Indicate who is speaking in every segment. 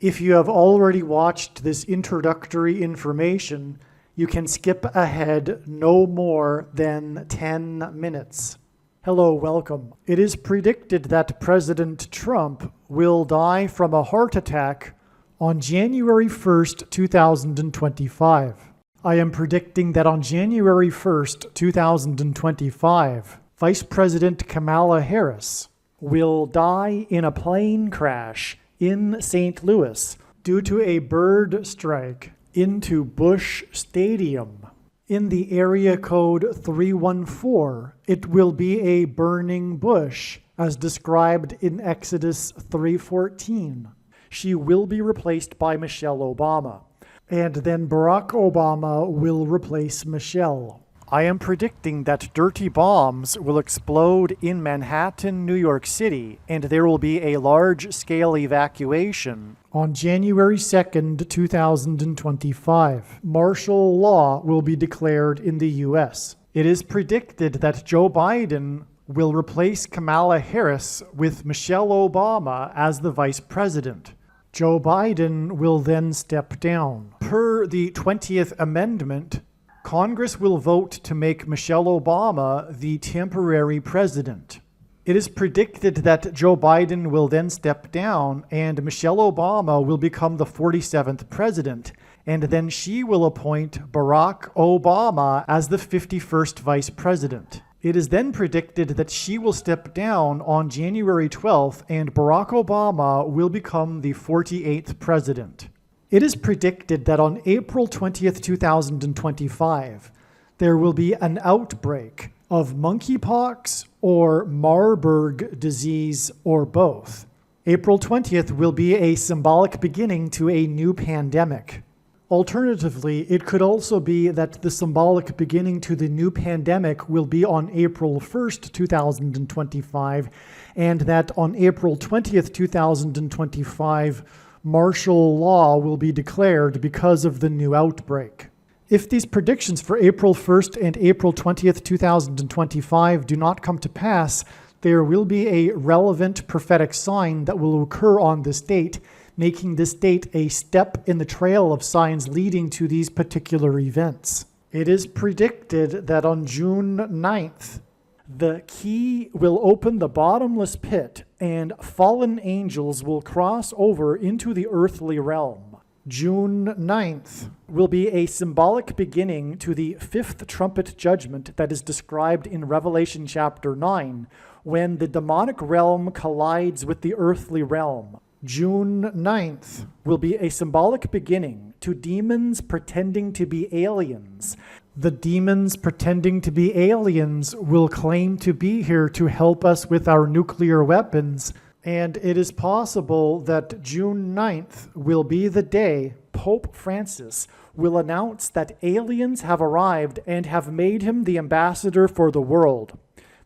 Speaker 1: If you have already watched this introductory information, you can skip ahead no more than 10 minutes. Hello, welcome. It is predicted that President Trump will die from a heart attack on January 1st, 2025. I am predicting that on January 1st, 2025, Vice President Kamala Harris will die in a plane crash in St. Louis due to a bird strike into Busch Stadium. In the area code 314, it will be a burning bush, as described in Exodus 3:14. She will be replaced by Michelle Obama, and then Barack Obama will replace Michelle. I am predicting that dirty bombs will explode in Manhattan, New York City, and there will be a large-scale evacuation on January 2nd, 2025. Martial law will be declared in the U.S. It is predicted that Joe Biden will replace Kamala Harris with Michelle Obama as the vice president. Joe Biden will then step down. Per the 20th Amendment, Congress will vote to make Michelle Obama the temporary president. It is predicted that Joe Biden will then step down and Michelle Obama will become the 47th president, and then she will appoint Barack Obama as the 51st vice president. It is then predicted that she will step down on January 12th and Barack Obama will become the 48th president. It is predicted that on April 20th, 2025, there will be an outbreak of monkeypox or Marburg disease or both. April 20th will be a symbolic beginning to a new pandemic. Alternatively, it could also be that the symbolic beginning to the new pandemic will be on April 1st, 2025, and that on April 20th, 2025, martial law will be declared because of the new outbreak. If these predictions for April 1st and April 20th, 2025 do not come to pass, there will be a relevant prophetic sign that will occur on this date, making this date a step in the trail of signs leading to these particular events. It is predicted that on June 9th, the key will open the bottomless pit and fallen angels will cross over into the earthly realm. June 9th will be a symbolic beginning to the fifth trumpet judgment that is described in Revelation chapter 9, when the demonic realm collides with the earthly realm. June 9th will be a symbolic beginning to demons pretending to be aliens. The demons pretending to be aliens will claim to be here to help us with our nuclear weapons, and it is possible that June 9th will be the day Pope Francis will announce that aliens have arrived and have made him the ambassador for the world.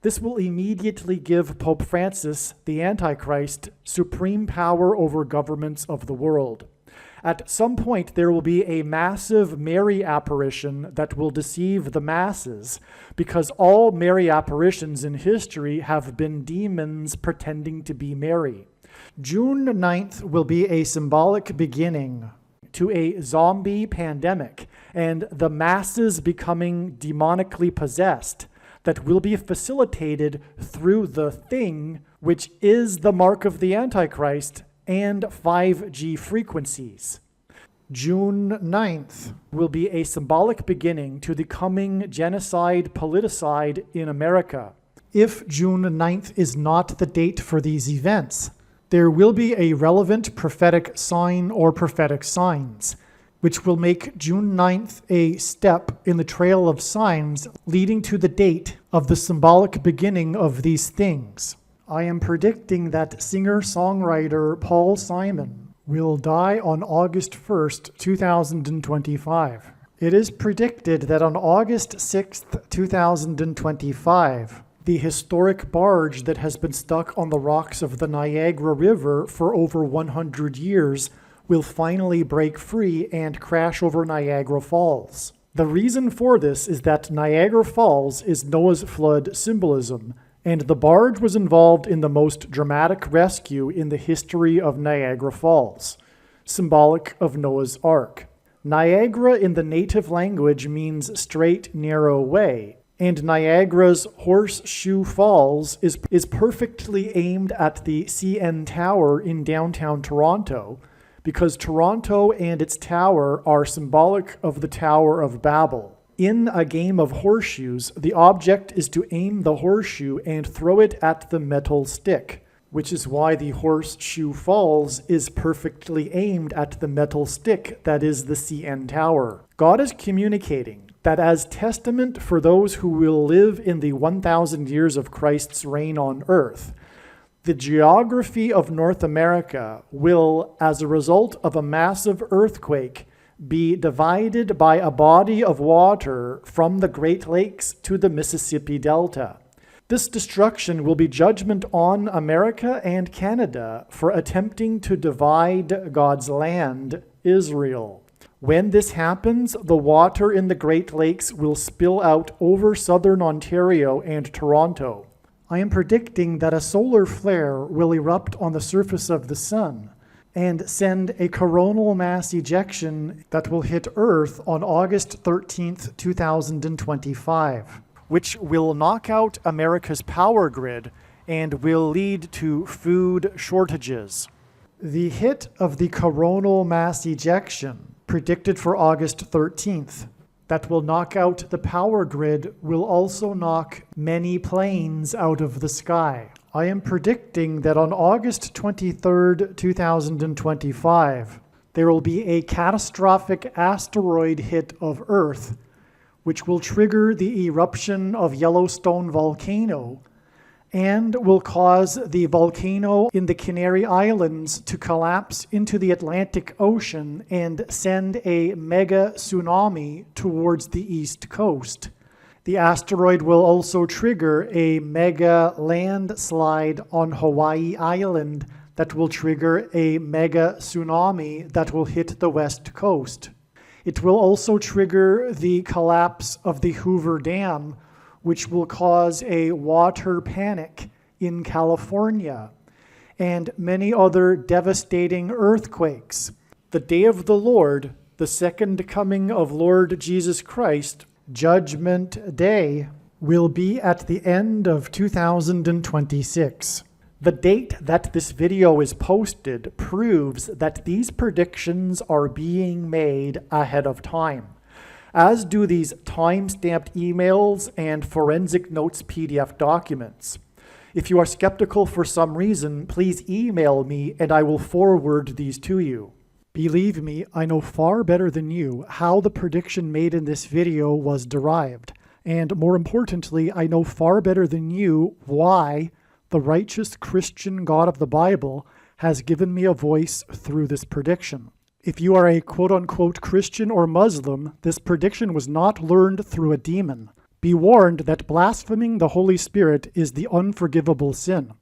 Speaker 1: This will immediately give Pope Francis, the Antichrist, supreme power over governments of the world. At some point, there will be a massive Mary apparition that will deceive the masses, because all Mary apparitions in history have been demons pretending to be Mary. June 9th will be a symbolic beginning to a zombie pandemic and the masses becoming demonically possessed that will be facilitated through the thing, which is the mark of the Antichrist, and 5G frequencies. June 9th will be a symbolic beginning to the coming genocide politicide in America. If June 9th is not the date for these events, there will be a relevant prophetic sign or prophetic signs, which will make June 9th a step in the trail of signs leading to the date of the symbolic beginning of these things. I am predicting that singer-songwriter Paul Simon will die on August 1st, 2025. It is predicted that on August 6th, 2025, the historic barge that has been stuck on the rocks of the Niagara River for over 100 years will finally break free and crash over Niagara Falls. The reason for this is that Niagara Falls is Noah's flood symbolism, and the barge was involved in the most dramatic rescue in the history of Niagara Falls. symbolic of Noah's Ark. Niagara in the native language means straight, narrow way, and Niagara's Horseshoe Falls is perfectly aimed at the CN Tower in downtown Toronto, because Toronto and its tower are symbolic of the Tower of Babel. In a game of horseshoes, the object is to aim the horseshoe and throw it at the metal stick, which is why the Horseshoe Falls is perfectly aimed at the metal stick that is the CN Tower. God is communicating that as testament for those who will live in the 1,000 years of Christ's reign on earth, the geography of North America will, as a result of a massive earthquake, be divided by a body of water from the Great Lakes to the Mississippi Delta. This destruction will be judgment on America and Canada for attempting to divide God's land, Israel. When this happens, the water in the Great Lakes will spill out over southern Ontario and Toronto. I am predicting that a solar flare will erupt on the surface of the sun and send a coronal mass ejection that will hit Earth on August 13th, 2025, which will knock out America's power grid and will lead to food shortages. The hit of the coronal mass ejection, predicted for August 13th, that will knock out the power grid will also knock many planes out of the sky. I am predicting that on August 23rd, 2025, there will be a catastrophic asteroid hit of Earth, which will trigger the eruption of Yellowstone volcano and will cause the volcano in the Canary Islands to collapse into the Atlantic Ocean and send a mega tsunami towards the east coast. The asteroid will also trigger a mega landslide on Hawaii Island that will trigger a mega tsunami that will hit the west coast. It will also trigger the collapse of the Hoover Dam, which will cause a water panic in California, and many other devastating earthquakes. The day of the Lord, the second coming of Lord Jesus Christ, Judgment Day, will be at the end of 2026. The date that this video is posted proves that these predictions are being made ahead of time, as do these time-stamped emails and forensic notes PDF documents. If you are skeptical for some reason, please email me and I will forward these to you. Believe me, I know far better than you how the prediction made in this video was derived. And more importantly, I know far better than you why the righteous Christian God of the Bible has given me a voice through this prediction. If you are a quote-unquote Christian or Muslim, this prediction was not learned through a demon. Be warned that blaspheming the Holy Spirit is the unforgivable sin.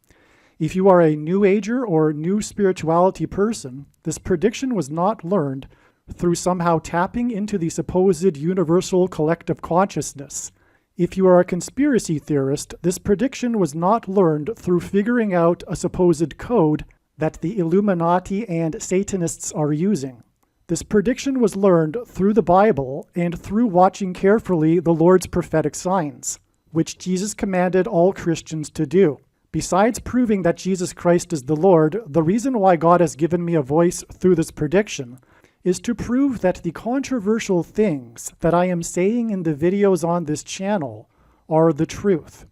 Speaker 1: If you are a New Ager or New Spirituality person, this prediction was not learned through somehow tapping into the supposed universal collective consciousness. If you are a conspiracy theorist, this prediction was not learned through figuring out a supposed code that the Illuminati and Satanists are using. This prediction was learned through the Bible and through watching carefully the Lord's prophetic signs, which Jesus commanded all Christians to do. Besides proving that Jesus Christ is the Lord, the reason why God has given me a voice through this prediction is to prove that the controversial things that I am saying in the videos on this channel are the truth.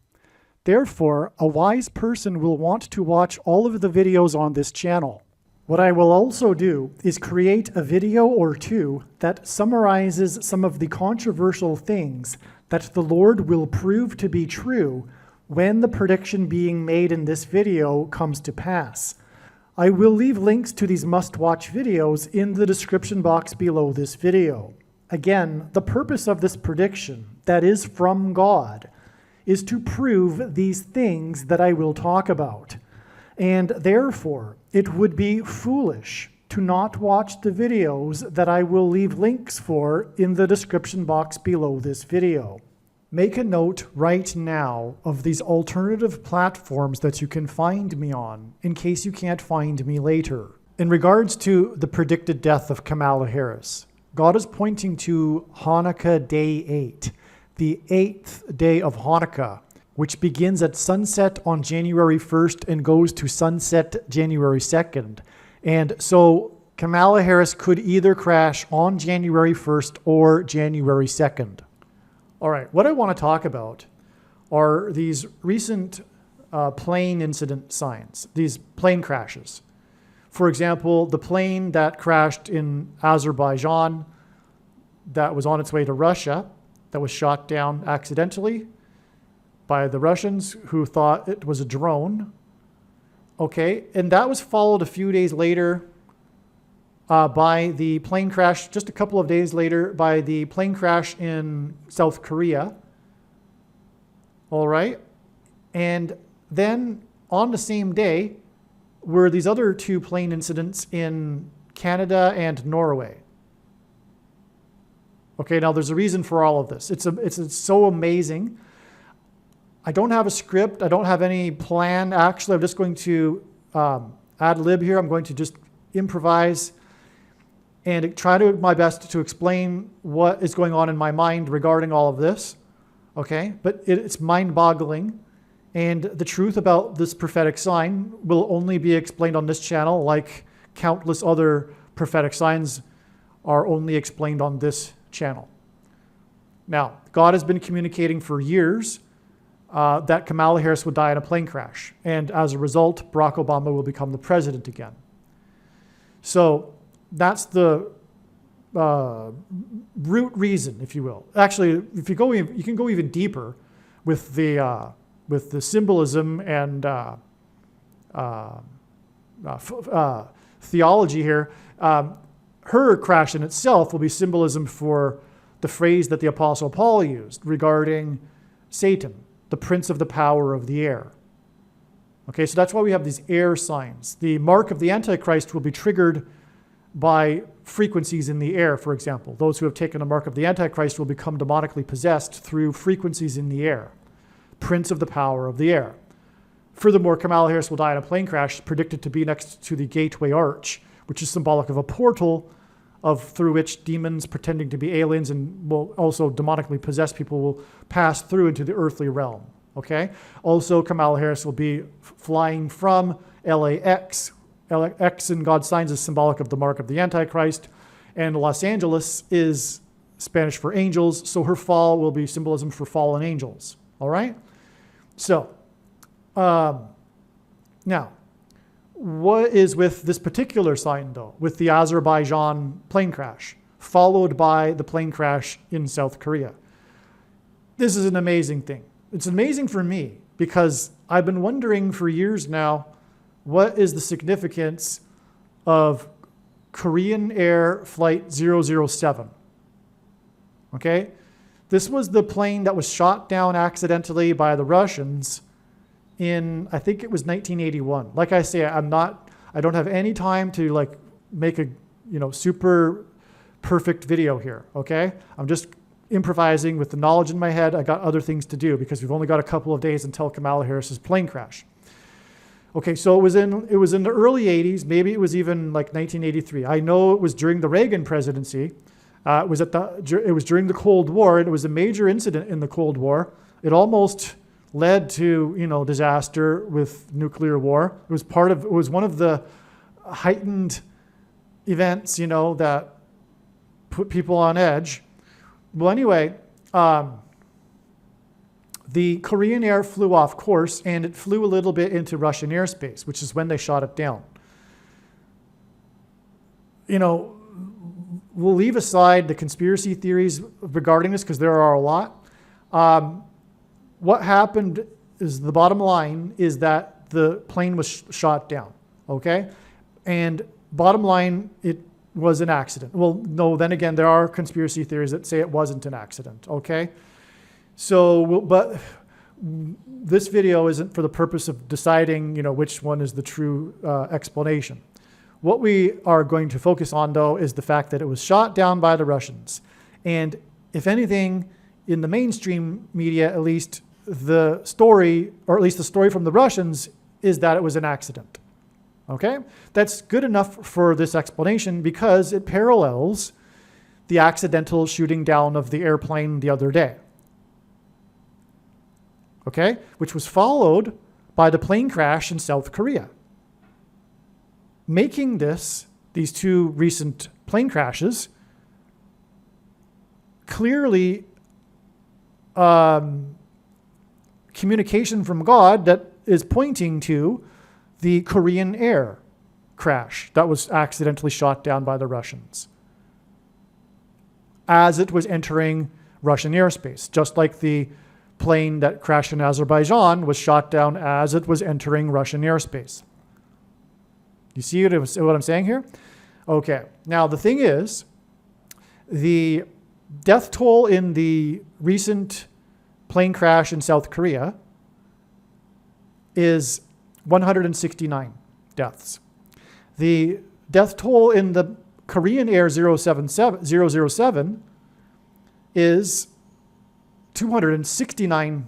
Speaker 1: Therefore, a wise person will want to watch all of the videos on this channel. What I will also do is create a video or two that summarizes some of the controversial things that the Lord will prove to be true when the prediction being made in this video comes to pass. I will leave links to these must-watch videos in the description box below this video. Again, the purpose of this prediction, that is from God, is to prove these things that I will talk about. And therefore, it would be foolish to not watch the videos that I will leave links for in the description box below this video. Make a note right now of these alternative platforms that you can find me on in case you can't find me later. in regards to the predicted death of Kamala Harris, God is pointing to Hanukkah Day 8, the 8th day of Hanukkah, which begins at sunset on January 1st and goes to sunset January 2nd. And so Kamala Harris could either crash on January 1st or January 2nd. All right, what I want to talk about are these recent plane incident signs, these plane crashes. For example, the plane that crashed in Azerbaijan that was on its way to Russia, that was shot down accidentally by the Russians who thought it was a drone. Okay, and that was followed a few days later by the plane crash, just a couple of days later, by the plane crash in South Korea. All right, and then on the same day were these other two plane incidents in Canada and Norway. Okay, now there's a reason for all of this. It's so amazing. I don't have a script. I don't have any plan. Actually, I'm just going to ad lib here. I'm going to just improvise and try to my best to explain what is going on in my mind regarding all of this. Okay, but it's mind-boggling. And the truth about this prophetic sign will only be explained on this channel, like countless other prophetic signs are only explained on this channel. Now, God has been communicating for years that Kamala Harris would die in a plane crash. And as a result, Barack Obama will become the president again. So that's the root reason, if you will. Actually, if you go, you can go even deeper with the symbolism and theology here. Her crash in itself will be symbolism for the phrase that the Apostle Paul used regarding Satan, the prince of the power of the air. Okay, so that's why we have these air signs. The mark of the Antichrist will be triggered by frequencies in the air, for example. Those who have taken a mark of the Antichrist will become demonically possessed through frequencies in the air. Prince of the power of the air. Furthermore, Kamala Harris will die in a plane crash predicted to be next to the Gateway Arch, which is symbolic of a portal through which demons pretending to be aliens and will also demonically possessed people will pass through into the earthly realm. Okay? Also, Kamala Harris will be flying from LAX. X in God's signs is symbolic of the mark of the Antichrist, and Los Angeles is Spanish for angels, so her fall will be symbolism for fallen angels. All right? So, now, what is with this particular sign, though, with the Azerbaijan plane crash, followed by the plane crash in South Korea? This is an amazing thing. It's amazing for me because I've been wondering for years now, what is the significance of Korean Air Flight 007? Okay? This was the plane that was shot down accidentally by the Russians in, I think it was 1981. Like I say, I don't have any time to make a, super perfect video here, okay? I'm just improvising with the knowledge in my head. I got other things to do because we've only got a couple of days until Kamala Harris's plane crash. Okay, so it was in the early 80s, maybe it was even like 1983. I know it was during the Reagan presidency. It was during the Cold War, and it was a major incident in the Cold War. It almost led to, disaster with nuclear war. It was one of the heightened events, that put people on edge. Well, anyway, the Korean Air flew off course, and it flew a little bit into Russian airspace, which is when they shot it down. We'll leave aside the conspiracy theories regarding this because there are a lot. What happened is the bottom line is that the plane was shot down, okay? And bottom line, it was an accident. Well, no, then again, there are conspiracy theories that say it wasn't an accident, okay? So, but this video isn't for the purpose of deciding, which one is the true explanation. What we are going to focus on, though, is the fact that it was shot down by the Russians. And if anything, in the mainstream media, at least, the story, or at least the story from the Russians, is that it was an accident. Okay? That's good enough for this explanation because it parallels the accidental shooting down of the airplane the other day. Okay? Which was followed by the plane crash in South Korea. Making these two recent plane crashes, clearly communication from God that is pointing to the Korean Air crash that was accidentally shot down by the Russians as it was entering Russian airspace, just like the plane that crashed in Azerbaijan was shot down as it was entering Russian airspace. You see what I'm saying here? Okay. Now, the thing is, the death toll in the recent plane crash in South Korea is 169 deaths. The death toll in the Korean Air 007 is 269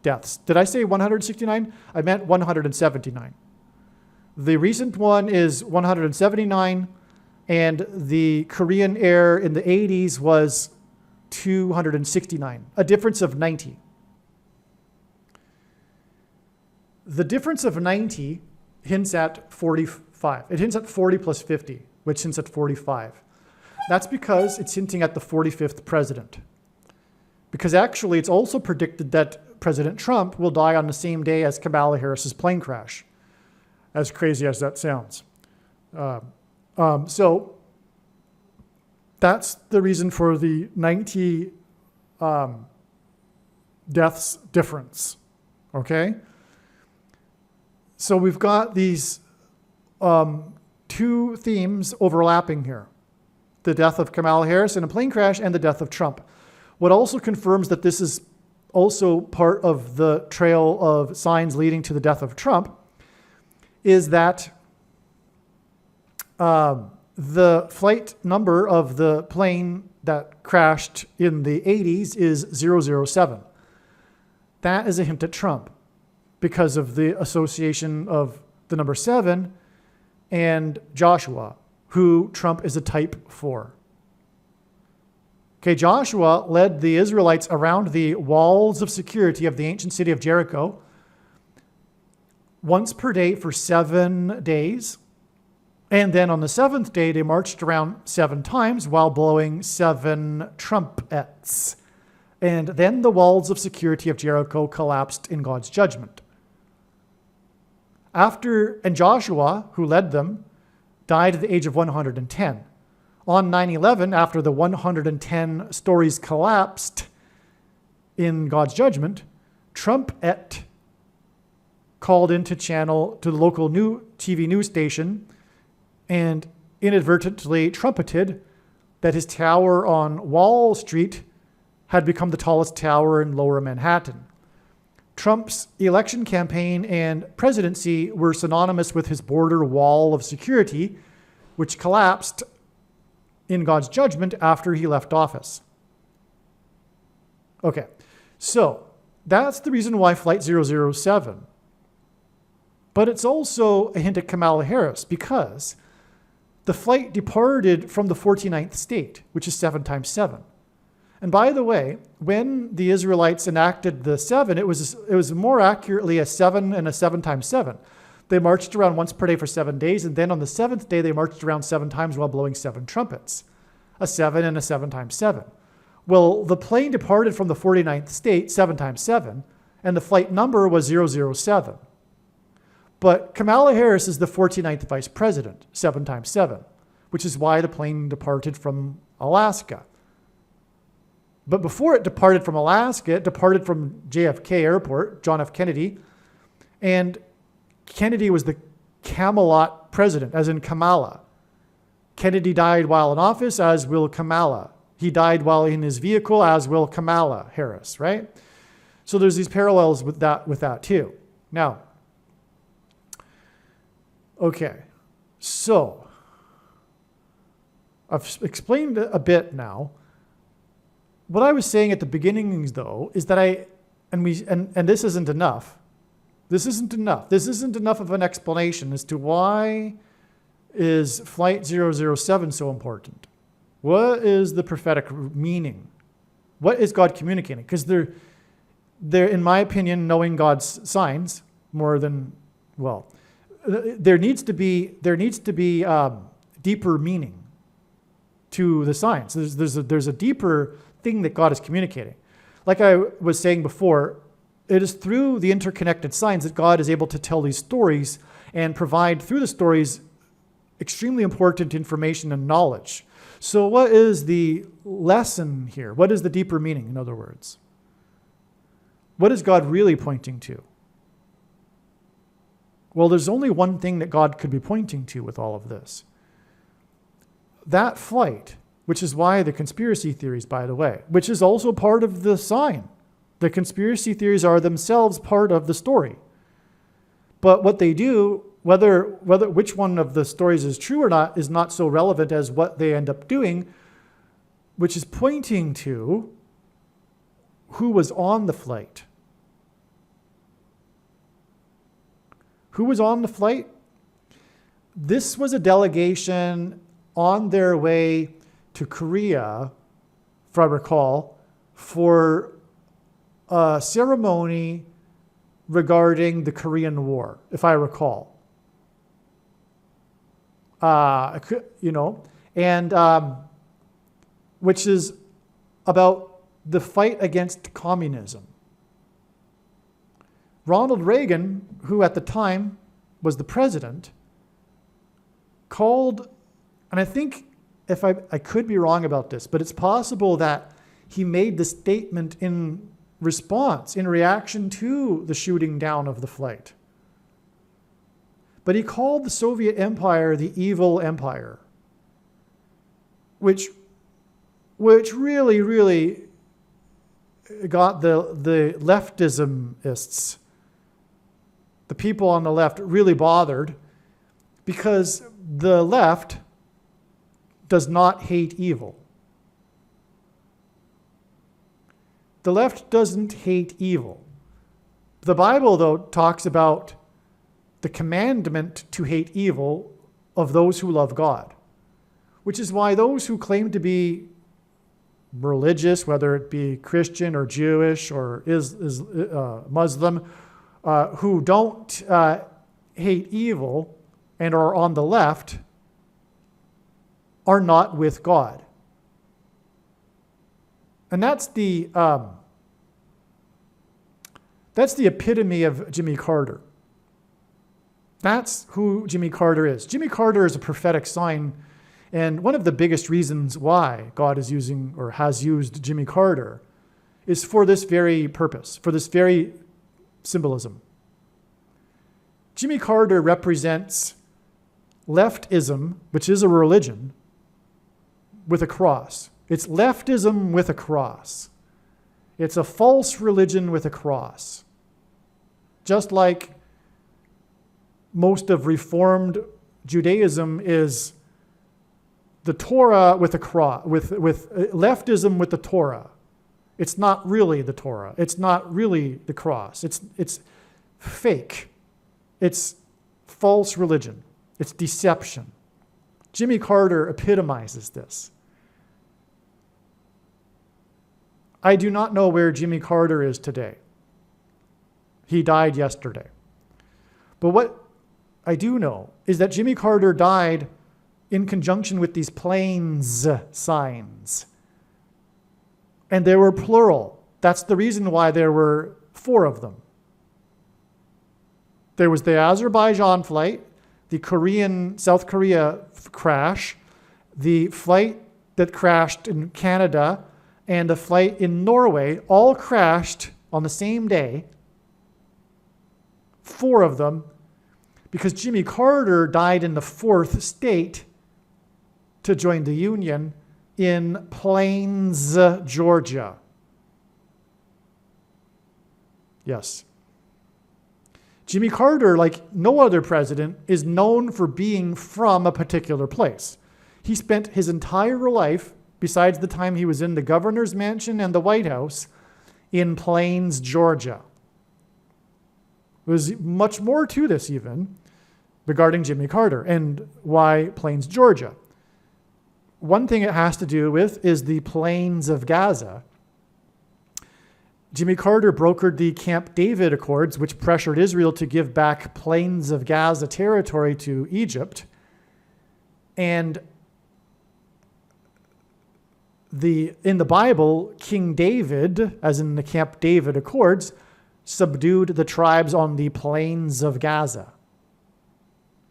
Speaker 1: deaths. Did I say 169? I meant 179. The recent one is 179, and the Korean Air in the 80s was 269, a difference of 90. The difference of 90 hints at 45. It hints at 40 plus 50, which hints at 45. That's because it's hinting at the 45th president. Because actually, it's also predicted that President Trump will die on the same day as Kamala Harris's plane crash, as crazy as that sounds. So that's the reason for the 90 deaths difference, okay? So we've got these two themes overlapping here. The death of Kamala Harris in a plane crash and the death of Trump. What also confirms that this is also part of the trail of signs leading to the death of Trump is that the flight number of the plane that crashed in the 80s is 007. That is a hint at Trump because of the association of the number 7 and Joshua, who Trump is a type for. Okay, Joshua led the Israelites around the walls of security of the ancient city of Jericho once per day for 7 days. And then on the 7th day, they marched around 7 times while blowing 7 trumpets. And then the walls of security of Jericho collapsed in God's judgment. And Joshua, who led them, died at the age of 110. On 9/11, after the 110 stories collapsed in God's judgment, trumpet called into the local TV news station and inadvertently trumpeted that his tower on Wall Street had become the tallest tower in Lower Manhattan. Trump's election campaign and presidency were synonymous with his border wall of security, which collapsed in God's judgment after he left office. Okay, so that's the reason why Flight 007. But it's also a hint at Kamala Harris because the flight departed from the 49th state, which is 7 times 7. And by the way, when the Israelites enacted the 7, it was more accurately a 7 and a 7 times 7. They marched around once per day for 7 days, and then on the 7th day, they marched around 7 times while blowing 7 trumpets. A 7 and a 7 times 7. Well, the plane departed from the 49th state, 7 times 7, and the flight number was 007. But Kamala Harris is the 49th vice president, 7 times 7, which is why the plane departed from Alaska. But before it departed from Alaska, it departed from JFK Airport, John F. Kennedy, and Kennedy was the Camelot president, as in Kamala. Kennedy died while in office, as will Kamala. He died while in his vehicle, as will Kamala Harris, right? So there's these parallels with that too. Now, okay, so I've explained a bit now. What I was saying at the beginning, though, is that and this isn't enough. This isn't enough. This isn't enough of an explanation as to why is Flight 007 so important. What is the prophetic meaning? What is God communicating? Because they're, in my opinion, knowing God's signs more than, well, there needs to be deeper meaning to the signs. There's a deeper thing that God is communicating. Like I was saying before, it is through the interconnected signs that God is able to tell these stories and provide through the stories extremely important information and knowledge. So what is the lesson here? What is the deeper meaning, in other words? What is God really pointing to? Well, there's only one thing that God could be pointing to with all of this. That flight, which is why the conspiracy theories, by the way, which is also part of the sign. The conspiracy theories are themselves part of the story. But what they do, whether which one of the stories is true or not, is not so relevant as what they end up doing, which is pointing to who was on the flight. Who was on the flight? This was a delegation on their way to Korea, if I recall, for a ceremony regarding the Korean War, if I recall. Which is about the fight against communism. Ronald Reagan, who at the time was the president, called, and I think if I could be wrong about this, but it's possible that he made the statement in response, in reaction to the shooting down of the flight. But he called the Soviet Empire the evil empire, which really, really got the leftismists, the people on the left, really bothered, because the left does not hate evil. The left doesn't hate evil. The Bible, though, talks about the commandment to hate evil of those who love God, which is why those who claim to be religious, whether it be Christian or Jewish or Muslim, who don't hate evil and are on the left, are not with God. And that's the epitome of Jimmy Carter. That's who Jimmy Carter is. Jimmy Carter is a prophetic sign, and one of the biggest reasons why God is using or has used Jimmy Carter is for this very purpose, for this very symbolism. Jimmy Carter represents leftism, which is a religion, with a cross. It's leftism with a cross. It's a false religion with a cross. Just like most of Reformed Judaism is the Torah with a cross, with leftism with the Torah. It's not really the Torah. It's not really the cross. It's fake. It's false religion. It's deception. Jimmy Carter epitomizes this. I do not know where Jimmy Carter is today. He died yesterday. But what I do know is that Jimmy Carter died in conjunction with these planes signs. And they were plural. That's the reason why there were 4 of them. There was the Azerbaijan flight, the South Korea crash, the flight that crashed in Canada, and a flight in Norway, all crashed on the same day, 4 of them, because Jimmy Carter died in the 4th state to join the Union in Plains, Georgia. Yes. Jimmy Carter, like no other president, is known for being from a particular place. He spent his entire life, besides the time he was in the governor's mansion and the White House, in Plains, Georgia. There's much more to this even regarding Jimmy Carter and why Plains, Georgia. One thing it has to do with is the Plains of Gaza. Jimmy Carter brokered the Camp David Accords, which pressured Israel to give back Plains of Gaza territory to Egypt. And in the Bible, King David, as in the Camp David Accords, subdued the tribes on the Plains of Gaza.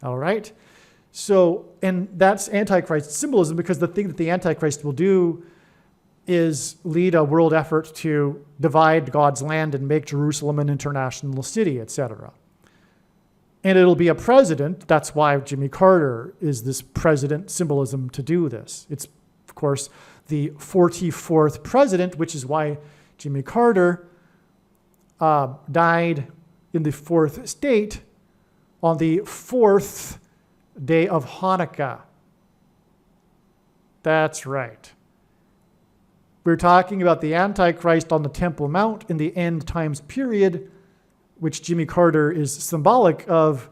Speaker 1: All right? So, and that's Antichrist symbolism, because the thing that the Antichrist will do is lead a world effort to divide God's land and make Jerusalem an international city, etc. And it'll be a president. That's why Jimmy Carter is this president symbolism to do this. It's, of course, the 44th president, which is why Jimmy Carter died in the fourth state on the fourth day of Hanukkah. That's right. We're talking about the Antichrist on the Temple Mount in the end times period, which Jimmy Carter is symbolic of,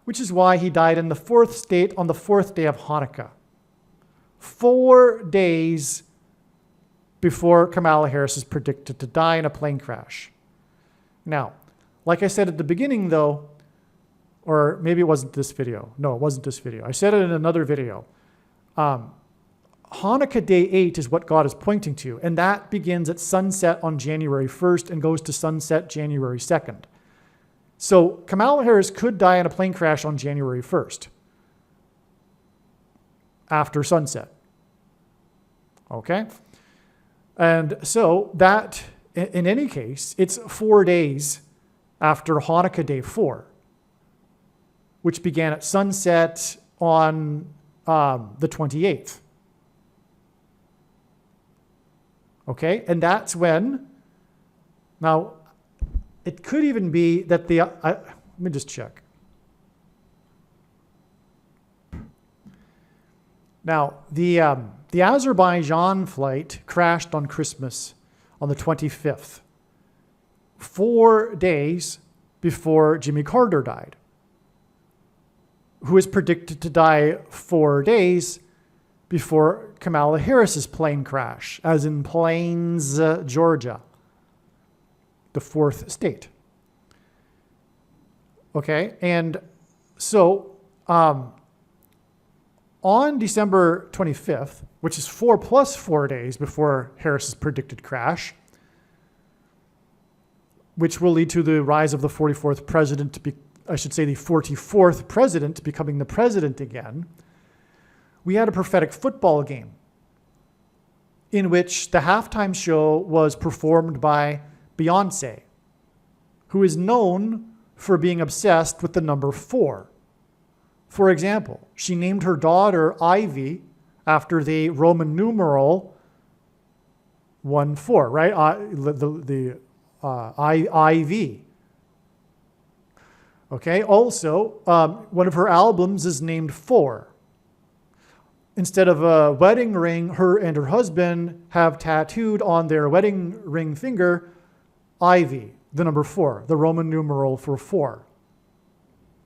Speaker 1: which is why he died in the fourth state on the fourth day of Hanukkah. 4 days before Kamala Harris is predicted to die in a plane crash. Now, like I said at the beginning though, or maybe it wasn't this video. No, it wasn't this video. I said it in another video. Hanukkah Day 8 is what God is pointing to, and that begins at sunset on January 1st and goes to sunset January 2nd. So Kamala Harris could die in a plane crash on January 1st after sunset. Okay? And so that, in any case, it's 4 days after Hanukkah Day 4, which began at sunset on the 28th. Okay, and that's when, now, it could even be that let me just check. Now, the Azerbaijan flight crashed on Christmas on the 25th, 4 days before Jimmy Carter died, who is predicted to die 4 days before Kamala Harris's plane crash, as in Plains, Georgia, the fourth state. Okay, and so on December 25th, which is 4 plus 4 days before Harris's predicted crash, which will lead to the rise of the 44th president to be, I should say the 44th president becoming the president again, we had a prophetic football game in which the halftime show was performed by Beyonce, who is known for being obsessed with the number 4. For example, she named her daughter Ivy after the Roman numeral 14, right? IV. Okay, also, one of her albums is named 4. Instead of a wedding ring, her and her husband have tattooed on their wedding ring finger Ivy, the number 4, the Roman numeral for 4.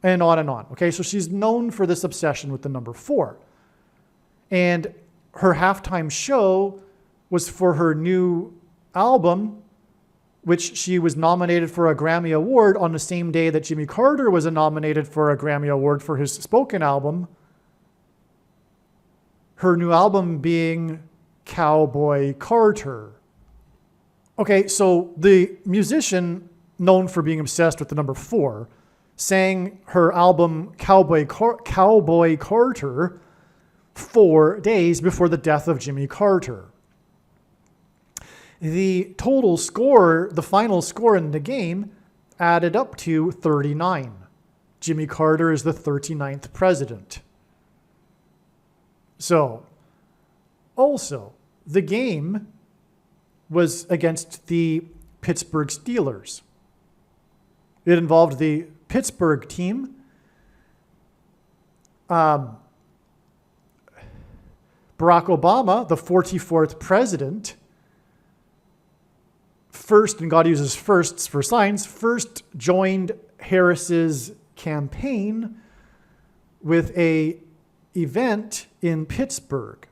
Speaker 1: And on and on. Okay, so she's known for this obsession with the number 4. And her halftime show was for her new album, which she was nominated for a Grammy Award on the same day that Jimmy Carter was nominated for a Grammy Award for his spoken album. Her new album being Cowboy Carter. Okay, so the musician known for being obsessed with the number 4 sang her album Cowboy Carter 4 days before the death of Jimmy Carter. The total score, the final score in the game, added up to 39. Jimmy Carter is the 39th president. So, also, the game was against the Pittsburgh Steelers. It involved the Pittsburgh team, Barack Obama, the 44th president, first, and God uses firsts for signs, first joined Harris's campaign with a event in Pittsburgh.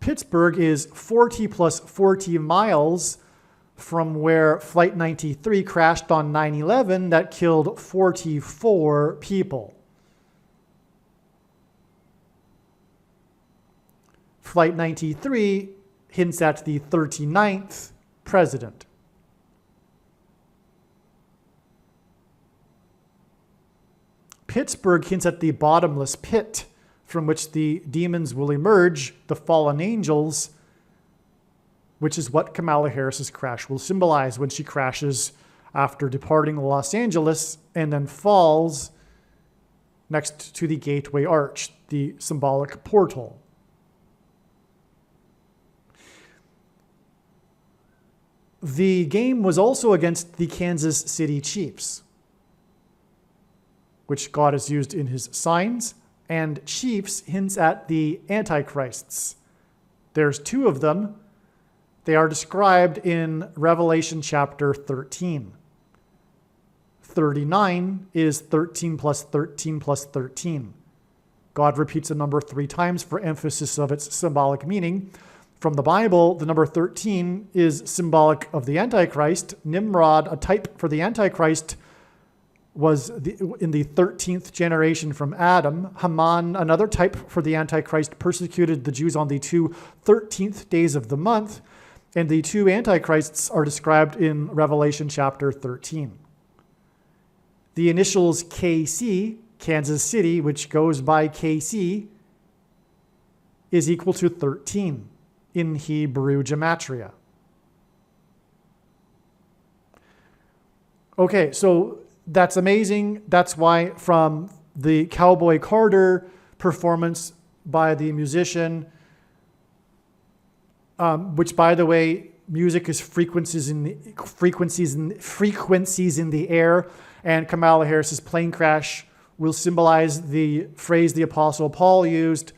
Speaker 1: Pittsburgh is 40 plus 40 miles from where Flight 93 crashed on 9/11 that killed 44 people. Flight 93 hints at the 39th president. Pittsburgh hints at the bottomless pit from which the demons will emerge, the fallen angels, which is what Kamala Harris's crash will symbolize when she crashes after departing Los Angeles and then falls next to the Gateway Arch, the symbolic portal. The game was also against the Kansas City Chiefs, which God has used in his signs, and Chiefs hints at the Antichrists. There's two of them. They are described in Revelation chapter 13. 39 is 13 plus 13 plus 13. God repeats a number 3 times for emphasis of its symbolic meaning. From the Bible, the number 13 is symbolic of the Antichrist. Nimrod, a type for the Antichrist, was in the 13th generation from Adam. Haman, another type for the Antichrist, persecuted the Jews on the 2 13th days of the month. And the 2 Antichrists are described in Revelation chapter 13. The initials KC, Kansas City, which goes by KC, is equal to 13 in Hebrew gematria. Okay, so that's amazing. That's why from the Cowboy Carter performance by the musician, which, by the way, music is frequencies in the air, and Kamala Harris's plane crash will symbolize the phrase the Apostle Paul used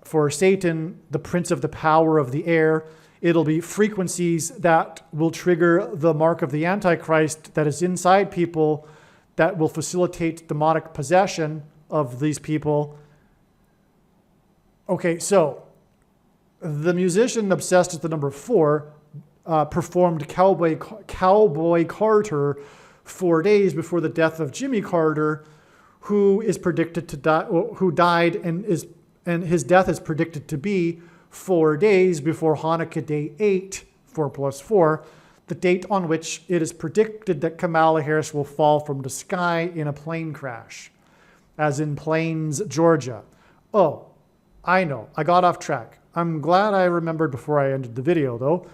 Speaker 1: for Satan, the prince of the power of the air. It'll be frequencies that will trigger the mark of the Antichrist that is inside people that will facilitate demonic possession of these people. Okay, so the musician obsessed with the number 4 performed Cowboy Carter 4 days before the death of Jimmy Carter, who is predicted to die, who died, and his death is predicted to be 4 days before Hanukkah Day 8, 4 plus 4, the date on which it is predicted that Kamala Harris will fall from the sky in a plane crash, as in Plains, Georgia. Oh, I know, I got off track. I'm glad I remembered before I ended the video, though.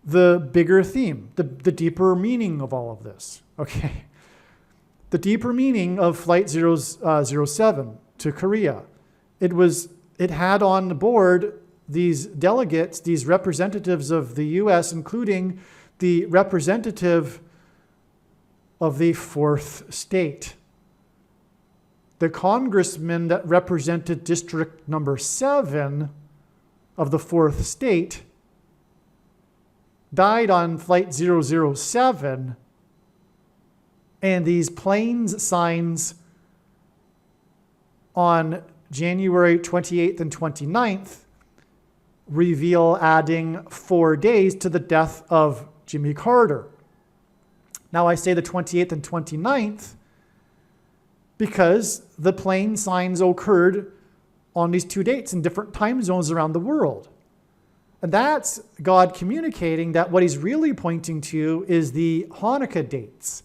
Speaker 1: The bigger theme, the deeper meaning of all of this. Okay. The deeper meaning of Flight 007 to Korea. It had on board these delegates, these representatives of the U.S., including the representative of the 4th state. The congressman that represented District number 7 of the 4th state died on Flight 007, and these planes signs on January 28th and 29th reveal adding 4 days to the death of Jimmy Carter. Now I say the 28th and 29th because the plane signs occurred on these 2 dates in different time zones around the world. And that's God communicating that what he's really pointing to is the Hanukkah dates,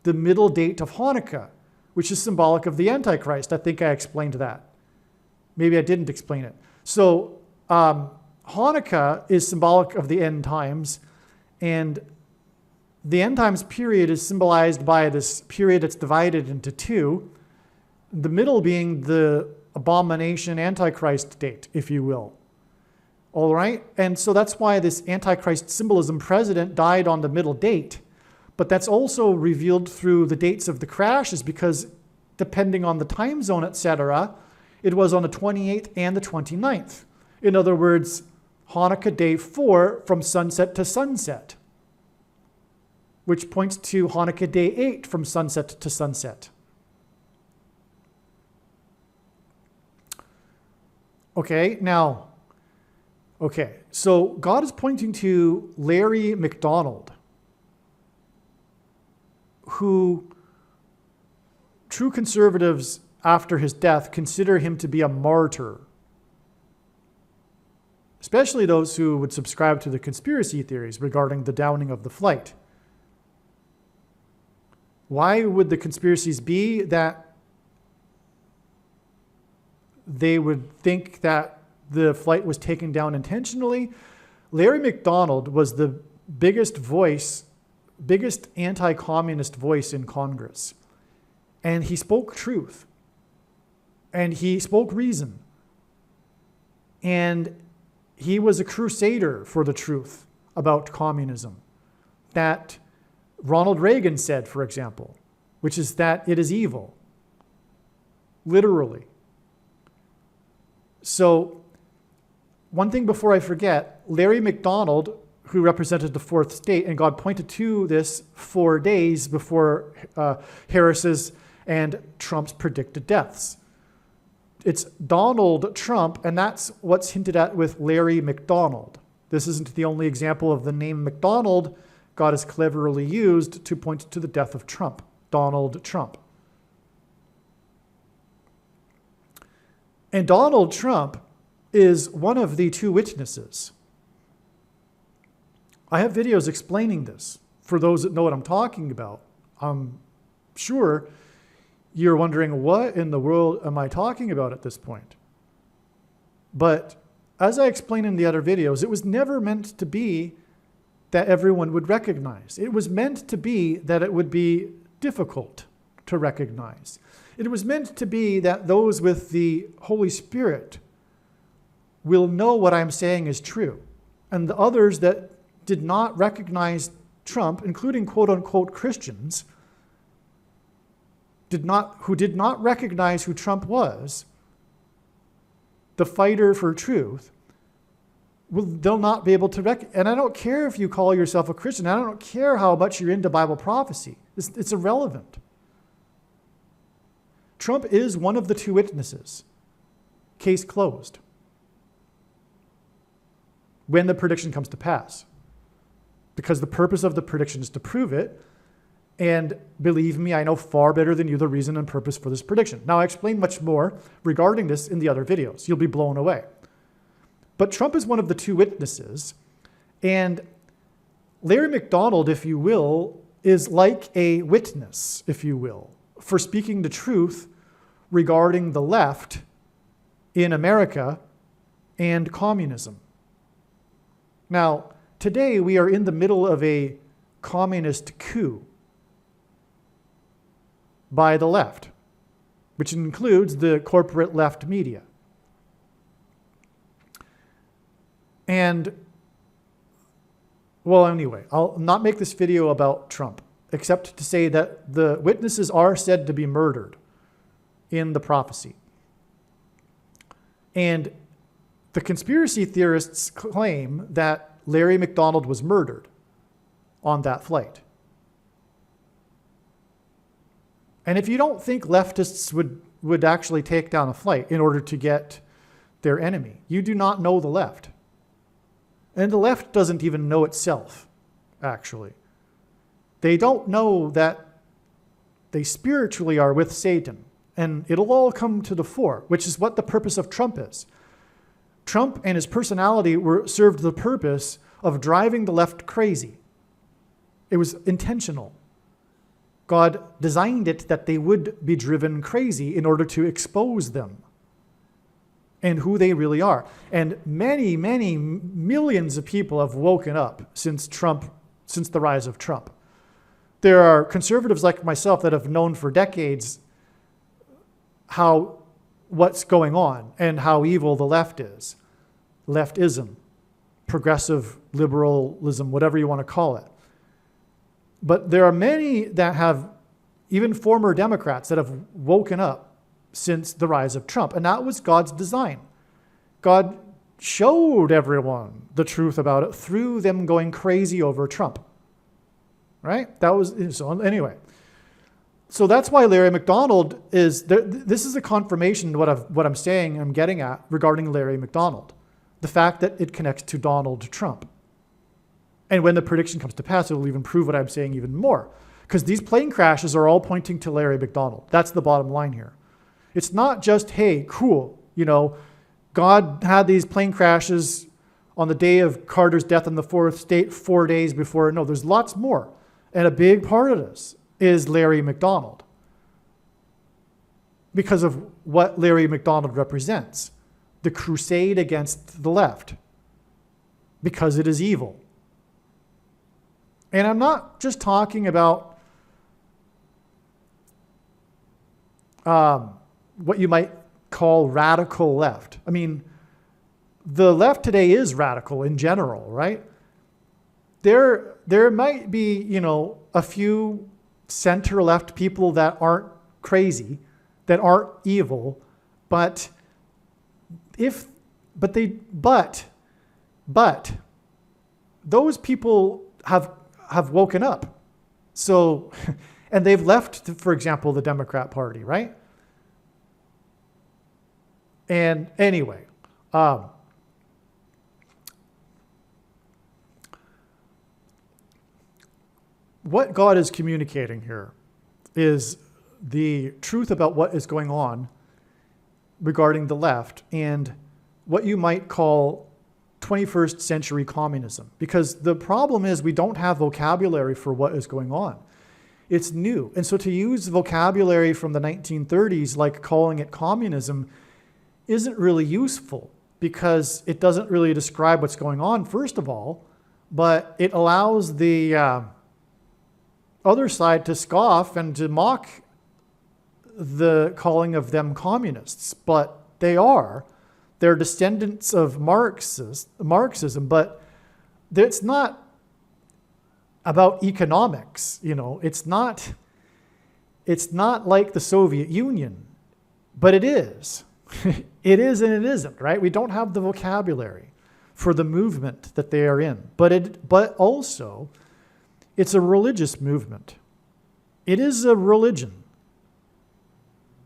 Speaker 1: the middle date of Hanukkah, which is symbolic of the Antichrist. I think I explained that. Maybe I didn't explain it. So Hanukkah is symbolic of the end times, and the end times period is symbolized by this period that's divided into 2, the middle being the abomination Antichrist date, if you will. All right? And so that's why this Antichrist symbolism president died on the middle date. But that's also revealed through the dates of the crashes, because depending on the time zone, etc., it was on the 28th and the 29th. In other words, Hanukkah Day 4 from sunset to sunset. which points to Hanukkah Day 8 from sunset to sunset. So God is pointing to Larry McDonald, who true conservatives after his death consider him to be a martyr, especially those who would subscribe to the conspiracy theories regarding the downing of the flight. Why would the conspiracies be that they would think that the flight was taken down intentionally? Larry McDonald was the biggest anti-communist voice in Congress. And he spoke truth. And he spoke reason. And he was a crusader for the truth about communism that Ronald Reagan said, for example, which is that it is evil, literally. So, one thing before I forget, Larry McDonald, who represented the fourth state, and God pointed to this 4 days before Harris's and Trump's predicted deaths. It's Donald Trump, and that's what's hinted at with Larry McDonald. This isn't the only example of the name McDonald God has cleverly used to point to the death of Trump, Donald Trump. And Donald Trump is one of the two witnesses. I have videos explaining this for those that know what I'm talking about. I'm sure you're wondering, what in the world am I talking about at this point? But as I explained in the other videos, it was never meant to be that everyone would recognize. It was meant to be that it would be difficult to recognize. It was meant to be that those with the Holy Spirit will know what I'm saying is true. And the others that did not recognize Trump, including quote-unquote Christians, who did not recognize who Trump was, the fighter for truth, they'll not be able to recognize. And I don't care if you call yourself a Christian. I don't care how much you're into Bible prophecy. It's irrelevant. Trump is one of the two witnesses. Case closed. When the prediction comes to pass. Because the purpose of the prediction is to prove it. And believe me, I know far better than you the reason and purpose for this prediction. Now, I explain much more regarding this in the other videos. You'll be blown away. But Trump is one of the two witnesses. And Larry McDonald, if you will, is like a witness, if you will, for speaking the truth regarding the left in America and communism. Now, today we are in the middle of a communist coup by the left, which includes the corporate left media. And, well, anyway, I'll not make this video about Trump, except to say that the witnesses are said to be murdered in the prophecy. And the conspiracy theorists claim that Larry McDonald was murdered on that flight. And if you don't think leftists would actually take down a flight in order to get their enemy, you do not know the left. And the left doesn't even know itself, actually. They don't know that they spiritually are with Satan. And it'll all come to the fore, which is what the purpose of Trump is. Trump and his personality served the purpose of driving the left crazy. It was intentional. God designed it that they would be driven crazy in order to expose them and who they really are. And many, many millions of people have woken up since the rise of Trump. There are conservatives like myself that have known for decades what's going on and how evil the left is. Leftism, progressive liberalism, whatever you want to call it. But there are many that have, even former Democrats, that have woken up since the rise of Trump. And that was God's design. God showed everyone the truth about it through them going crazy over Trump. right? That was, so anyway. So that's why Larry McDonald is, this is a confirmation of what I'm saying, I'm getting at regarding Larry McDonald. The fact that it connects to Donald Trump. And when the prediction comes to pass, it'll even prove what I'm saying even more. Because these plane crashes are all pointing to Larry McDonald. That's the bottom line here. It's not just, hey, cool, God had these plane crashes on the day of Carter's death in the fourth state 4 days before. No, there's lots more. And a big part of this is Larry McDonald. Because of what Larry McDonald represents. The crusade against the left. Because it is evil. And I'm not just talking about what you might call radical left. I mean, the left today is radical in general, right? There might be, a few center-left people that aren't crazy, that aren't evil, but those people have woken up. So, and they've left, for example, the Democrat Party, right? And anyway, what God is communicating here is the truth about what is going on regarding the left and what you might call 21st century communism. Because the problem is we don't have vocabulary for what is going on. It's new. And so to use vocabulary from the 1930s, like calling it communism, isn't really useful because it doesn't really describe what's going on, first of all, but it allows the other side to scoff and to mock the calling of them communists. But they are. They're descendants of Marxism, but it's not about economics. It's not like the Soviet Union, but it is. It is and it isn't, right? We don't have the vocabulary for the movement that they are in, but also it's a religious movement. It is a religion,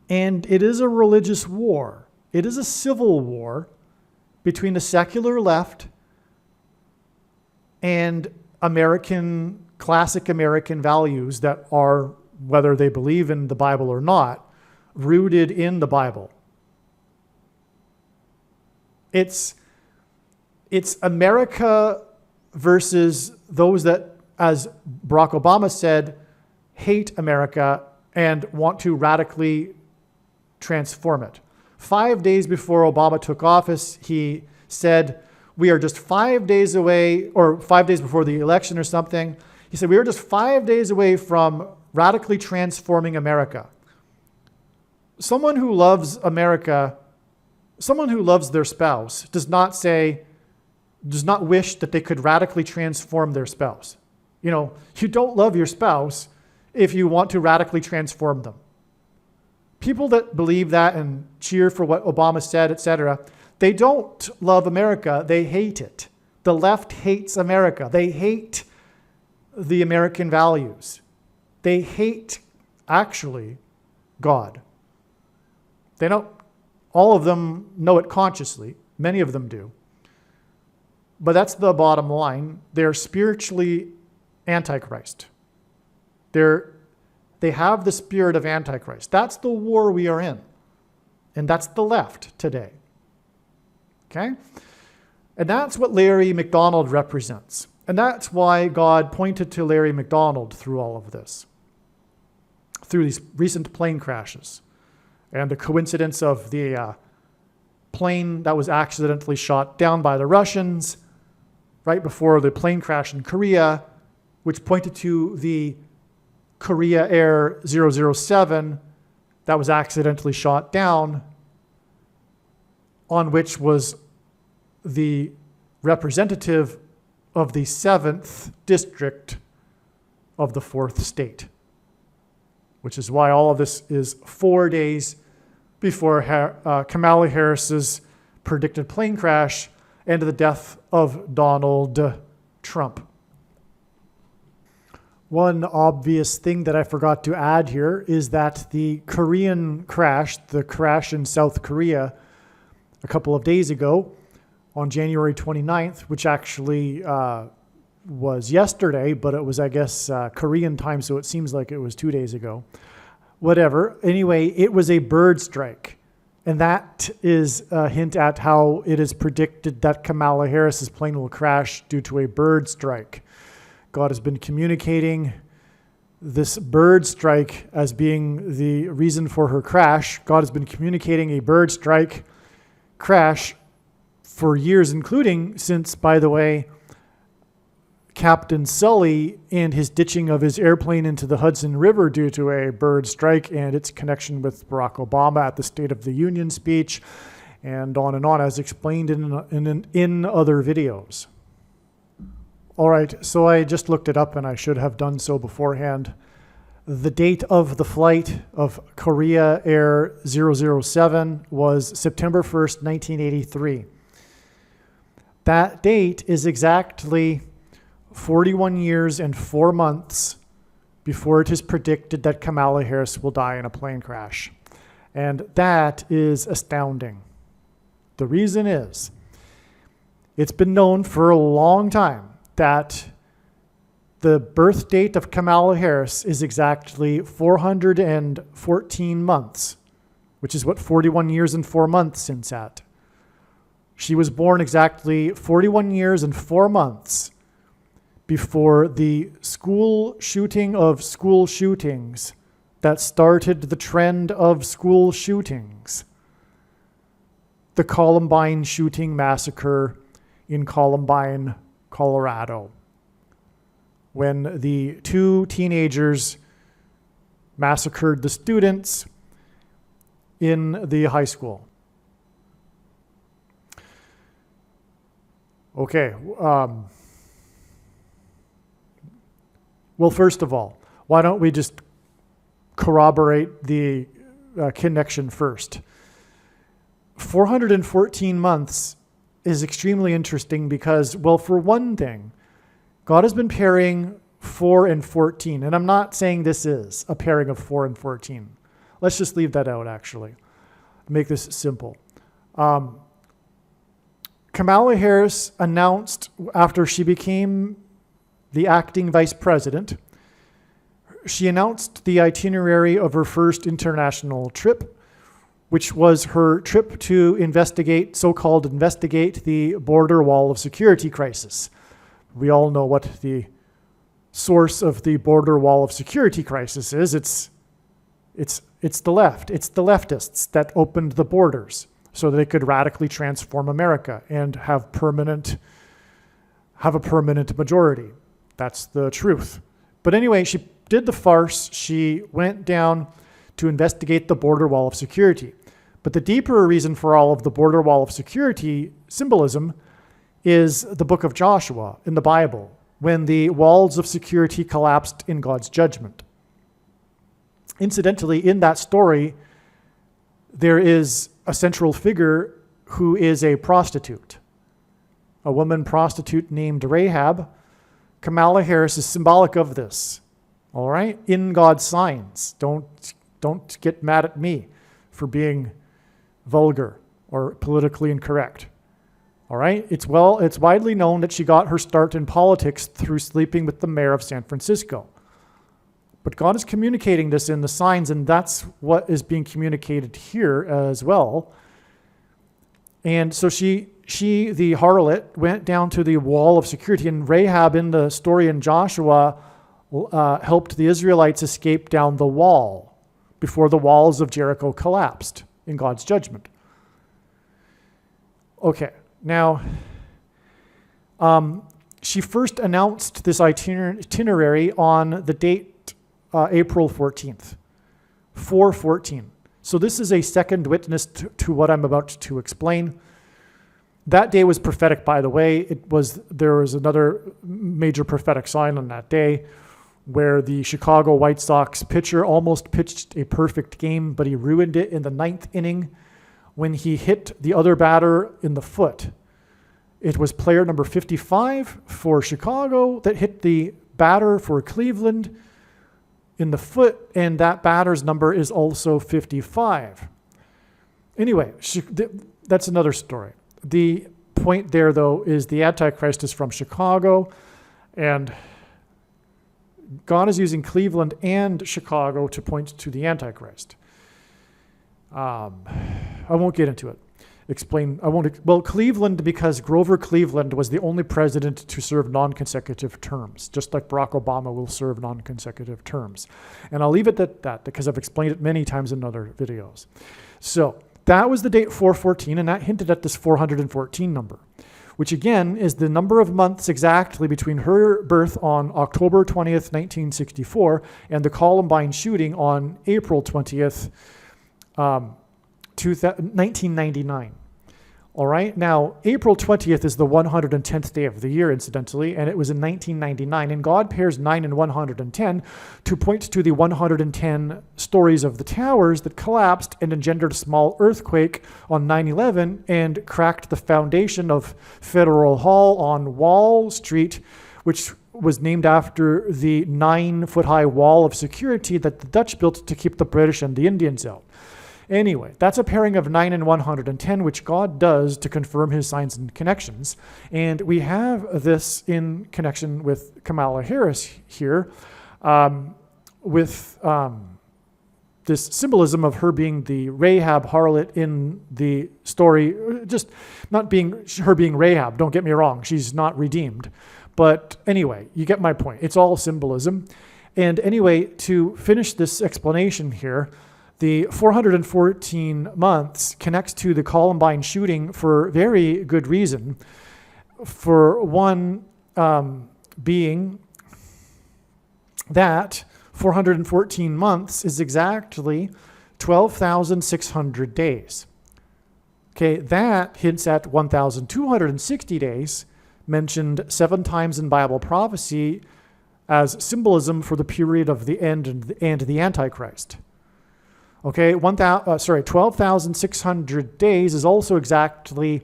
Speaker 1: and it is a religious war. It is a civil war between the secular left and classic American values that are, whether they believe in the Bible or not, rooted in the Bible. It's America versus those that, as Barack Obama said, hate America and want to radically transform it. 5 days before Obama took office, he said, we are just 5 days away, or 5 days before the election or something. He said, we are just 5 days away from radically transforming America. Someone who loves America, someone who loves their spouse, does not wish that they could radically transform their spouse. You don't love your spouse if you want to radically transform them. People that believe that and cheer for what Obama said, etc., they don't love America, they hate it. The left hates America. They hate the American values. They hate, actually, God. They don't, all of them know it consciously. Many of them do. But that's the bottom line. They're spiritually Antichrist. They have the spirit of Antichrist. That's the war we are in. And that's the left today. Okay? And that's what Larry McDonald represents. And that's why God pointed to Larry McDonald through all of this. Through these recent plane crashes. And the coincidence of the plane that was accidentally shot down by the Russians right before the plane crash in Korea, which pointed to the Korea Air 007 that was accidentally shot down, on which was the representative of the 7th district of the 4th state, which is why all of this is 4 days before Kamala Harris's predicted plane crash and the death of Donald Trump. One obvious thing that I forgot to add here is that the Korean crash, the crash in South Korea a couple of days ago on January 29th, which actually was yesterday, but it was, I guess, Korean time, so it seems like it was 2 days ago. Whatever. Anyway, it was a bird strike. And that is a hint at how it is predicted that Kamala Harris's plane will crash due to a bird strike. God has been communicating this bird strike as being the reason for her crash. God has been communicating a bird strike crash for years, including since, by the way, Captain Sully and his ditching of his airplane into the Hudson River due to a bird strike and its connection with Barack Obama at the State of the Union speech, and on, as explained in other videos. All right, so I just looked it up, and I should have done so beforehand. The date of the flight of Korea Air 007 was September 1st, 1983. That date is exactly 41 years and 4 months before it is predicted that Kamala Harris will die in a plane crash. And that is astounding. The reason is, it's been known for a long time that the birth date of Kamala Harris is exactly 414 months, which is what 41 years and 4 months hints at. She was born exactly 41 years and 4 months before the school shooting of school shootings that started the trend of school shootings. The Columbine shooting massacre in Columbine, Colorado, when the 2 teenagers massacred the students in the high school. Okay. Well, first of all, why don't we just corroborate the connection first? 414 months is extremely interesting because, well, for one thing, God has been pairing 4 and 14, and I'm not saying this is a pairing of 4 and 14. Let's just leave that out, actually. Make this simple. Kamala Harris announced after she became the acting vice president, she announced the itinerary of her first international trip, which was her trip to investigate the border wall of security crisis. We all know what the source of the border wall of security crisis is. It's the left. It's the leftists that opened the borders so that they could radically transform America and have a permanent majority. That's the truth. But anyway, she did the farce. She went down to investigate the border wall of security. But the deeper reason for all of the border wall of security symbolism is the book of Joshua in the Bible, when the walls of security collapsed in God's judgment. Incidentally, in that story, there is a central figure who is a prostitute, a woman prostitute named Rahab. Kamala Harris is symbolic of this, all right? In God's signs. Don't get mad at me for being vulgar or politically incorrect, all right? It's widely known that she got her start in politics through sleeping with the mayor of San Francisco. But God is communicating this in the signs, and that's what is being communicated here as well. And so she, the harlot, went down to the wall of security, and Rahab in the story in Joshua helped the Israelites escape down the wall before the walls of Jericho collapsed in God's judgment. Okay, now, she first announced this itinerary on the date April 14th, 4:14. So this is a second witness to what I'm about to explain. That day was prophetic, by the way. There was another major prophetic sign on that day where the Chicago White Sox pitcher almost pitched a perfect game, but he ruined it in the 9th inning when he hit the other batter in the foot. It was player number 55 for Chicago that hit the batter for Cleveland in the foot, and that batter's number is also 55. Anyway, that's another story. The point there, though, is the Antichrist is from Chicago, and God is using Cleveland and Chicago to point to the Antichrist. I won't get into it. Cleveland, because Grover Cleveland was the only president to serve non-consecutive terms, just like Barack Obama will serve non-consecutive terms. And I'll leave it at that because I've explained it many times in other videos. So that was the date 414, and that hinted at this 414 number, which again is the number of months exactly between her birth on October 20th, 1964, and the Columbine shooting on April 20th, 1999. All right, now April 20th is the 110th day of the year, incidentally, and it was in 1999, and God pairs 9 and 110 to point to the 110 stories of the towers that collapsed and engendered a small earthquake on 9/11 and cracked the foundation of Federal Hall on Wall Street, which was named after the 9-foot-high wall of security that the Dutch built to keep the British and the Indians out. Anyway, that's a pairing of 9 and 110, which God does to confirm his signs and connections. And we have this in connection with Kamala Harris here, with this symbolism of her being the Rahab harlot in the story, just not being her being Rahab, don't get me wrong, she's not redeemed. But anyway, you get my point. It's all symbolism. And anyway, to finish this explanation here, the 414 months connects to the Columbine shooting for very good reason. For one, being that 414 months is exactly 12,600 days. Okay, that hints at 1,260 days, mentioned 7 times in Bible prophecy as symbolism for the period of the end and the Antichrist. Okay, 12,600 days is also exactly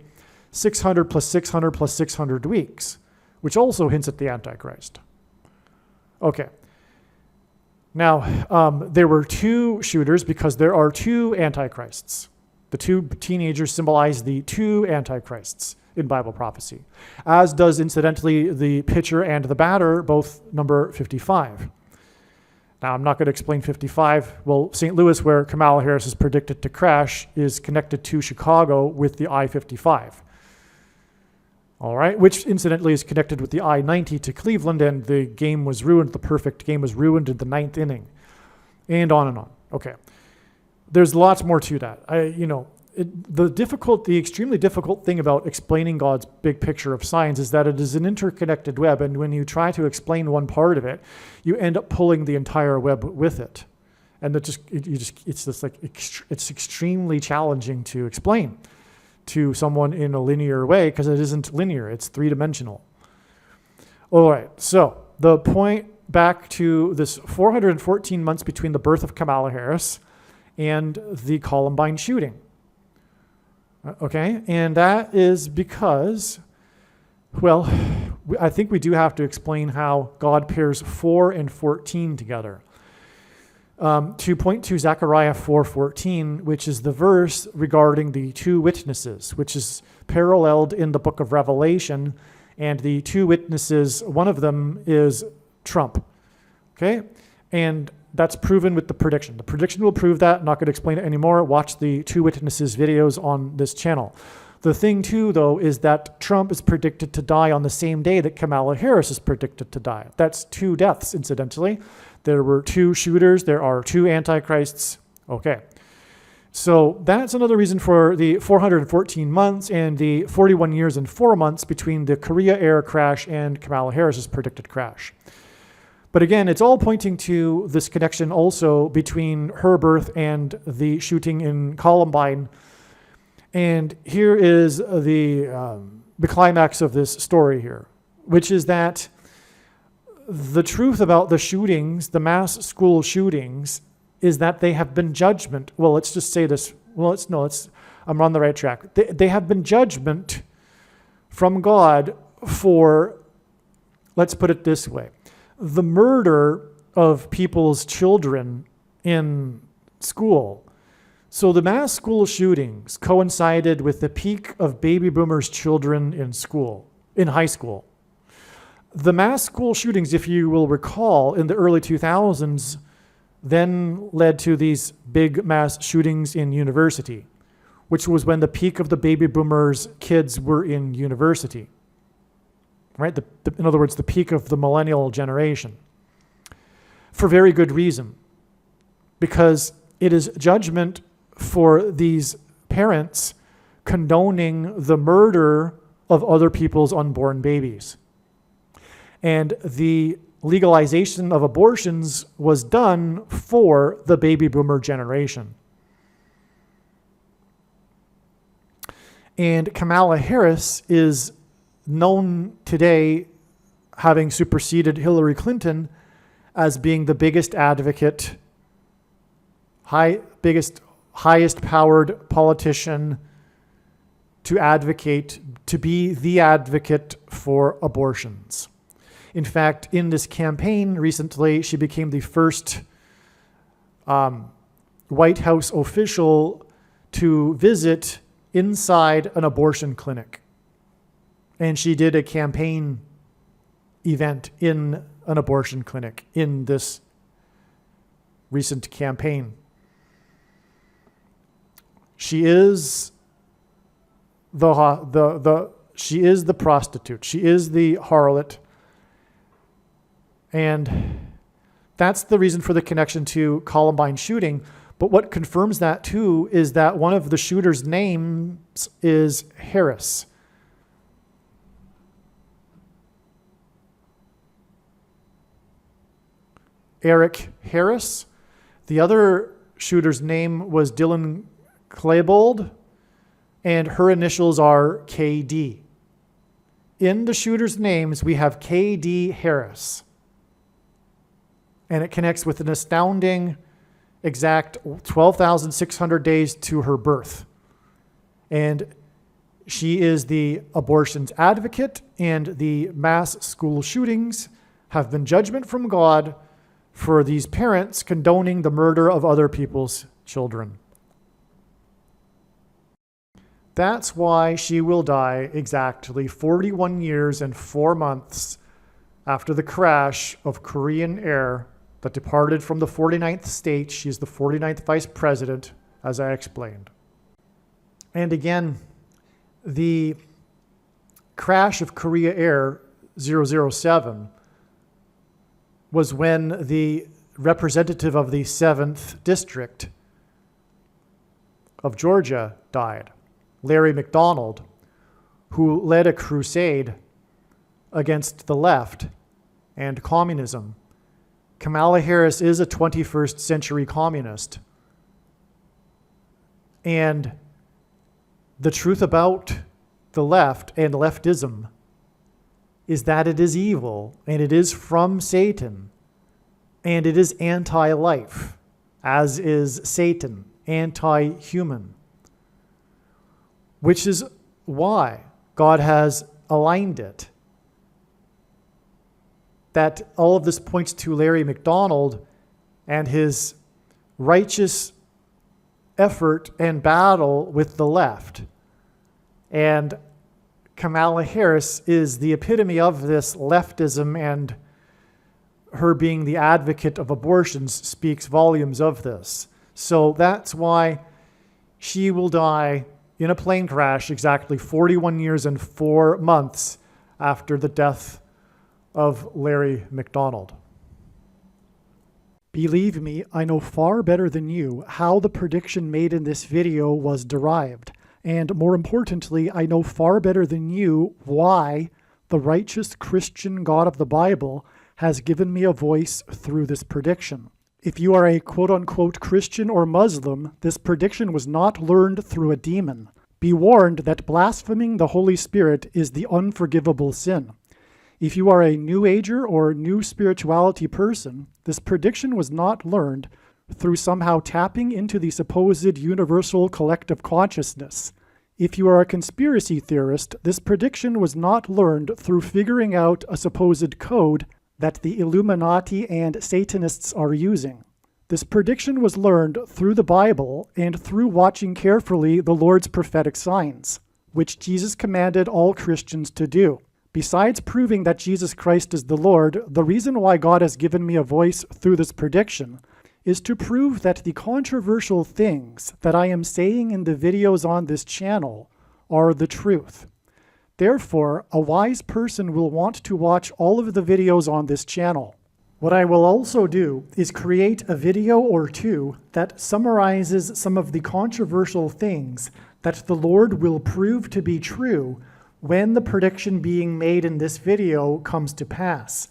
Speaker 1: 600 plus 600 plus 600 weeks, which also hints at the Antichrist. Okay. Now, there were 2 shooters because there are 2 Antichrists. The 2 teenagers symbolize the 2 Antichrists in Bible prophecy, as does, incidentally, the pitcher and the batter, both number 55. Now, I'm not going to explain 55. Well, St. Louis, where Kamala Harris is predicted to crash, is connected to Chicago with the I-55. All right, which incidentally is connected with the I-90 to Cleveland, and the game was ruined. The perfect game was ruined in the 9th inning, and on and on. Okay, there's lots more to that. The extremely difficult thing about explaining God's big picture of signs is that it is an interconnected web, and when you try to explain one part of it, you end up pulling the entire web with it, and it's extremely challenging to explain to someone in a linear way because it isn't linear; it's 3-dimensional. All right, so the point back to this 414 months between the birth of Kamala Harris and the Columbine shooting. Okay, and that is because, well, I think we do have to explain how God pairs 4 and 14 together. To point to Zechariah 4:14, which is the verse regarding the 2 witnesses, which is paralleled in the book of Revelation, and the 2 witnesses, one of them is Trump. Okay, and that's proven with the prediction. The prediction will prove that. I'm not going to explain it anymore. Watch the 2 witnesses videos on this channel. The thing, too, though, is that Trump is predicted to die on the same day that Kamala Harris is predicted to die. That's 2 deaths, incidentally. There were 2 shooters. There are 2 antichrists. Okay. So that's another reason for the 414 months and the 41 years and 4 months between the Korea Air crash and Kamala Harris's predicted crash. But again, it's all pointing to this connection also between her birth and the shooting in Columbine. And here is the climax of this story here, which is that the truth about the shootings, the mass school shootings, is that they have been judgment. Well, let's just say this. I'm on the right track. They have been judgment from God for, let's put it this way. the murder of people's children in school. So the mass school shootings coincided with the peak of baby boomers' children in high school. The mass school shootings, if you will recall, in the early 2000s, then led to these big mass shootings in university, which was when the peak of the baby boomers' kids were in university, right? In other words, the peak of the millennial generation. For very good reason, because it is judgment for these parents condoning the murder of other people's unborn babies. And the legalization of abortions was done for the baby boomer generation. And Kamala Harris is known today, having superseded Hillary Clinton, as being the biggest advocate, highest powered politician to be the advocate for abortions. In fact, in this campaign recently, she became the first White House official to visit inside an abortion clinic. And she did a campaign event in an abortion clinic in this recent campaign. She is the prostitute. She is the harlot. And that's the reason for the connection to Columbine shooting. But what confirms that too is that one of the shooters' names is Harris. Eric Harris. The other shooter's name was Dylan Klebold, and her initials are KD. In the shooter's names, we have KD Harris. And it connects with an astounding exact 12,600 days to her birth. And she is the abortions advocate, and the mass school shootings have been judgment from God for these parents condoning the murder of other people's children. That's why she will die exactly 41 years and 4 months after the crash of Korean Air that departed from the 49th state. She is the 49th vice president, as I explained. And again, the crash of Korea Air 007 was when the representative of the 7th District of Georgia died, Larry McDonald, who led a crusade against the left and communism. Kamala Harris is a 21st century communist. And the truth about the left and leftism is that it is evil, and it is from Satan, and it is anti-life, as is Satan, anti-human, which is why God has aligned it. That all of this points to Larry McDonald and his righteous effort and battle with the left. And Kamala Harris is the epitome of this leftism, and her being the advocate of abortions speaks volumes of this. So that's why she will die in a plane crash exactly 41 years and 4 months after the death of Larry McDonald. Believe me, I know far better than you how the prediction made in this video was derived. And more importantly, I know far better than you why the righteous Christian God of the Bible has given me a voice through this prediction. If you are a quote-unquote Christian or Muslim, this prediction was not learned through a demon. Be warned that blaspheming the Holy Spirit is the unforgivable sin. If you are a New Ager or New Spirituality person, this prediction was not learned through somehow tapping into the supposed universal collective consciousness. If you are a conspiracy theorist, this prediction was not learned through figuring out a supposed code that the Illuminati and Satanists are using. This prediction was learned through the Bible and through watching carefully the Lord's prophetic signs, which Jesus commanded all Christians to do. Besides proving that Jesus Christ is the Lord, the reason why God has given me a voice through this prediction is to prove that the controversial things that I am saying in the videos on this channel are the truth. Therefore, a wise person will want to watch all of the videos on this channel. What I will also do is create a video or two that summarizes some of the controversial things that the Lord will prove to be true when the prediction being made in this video comes to pass.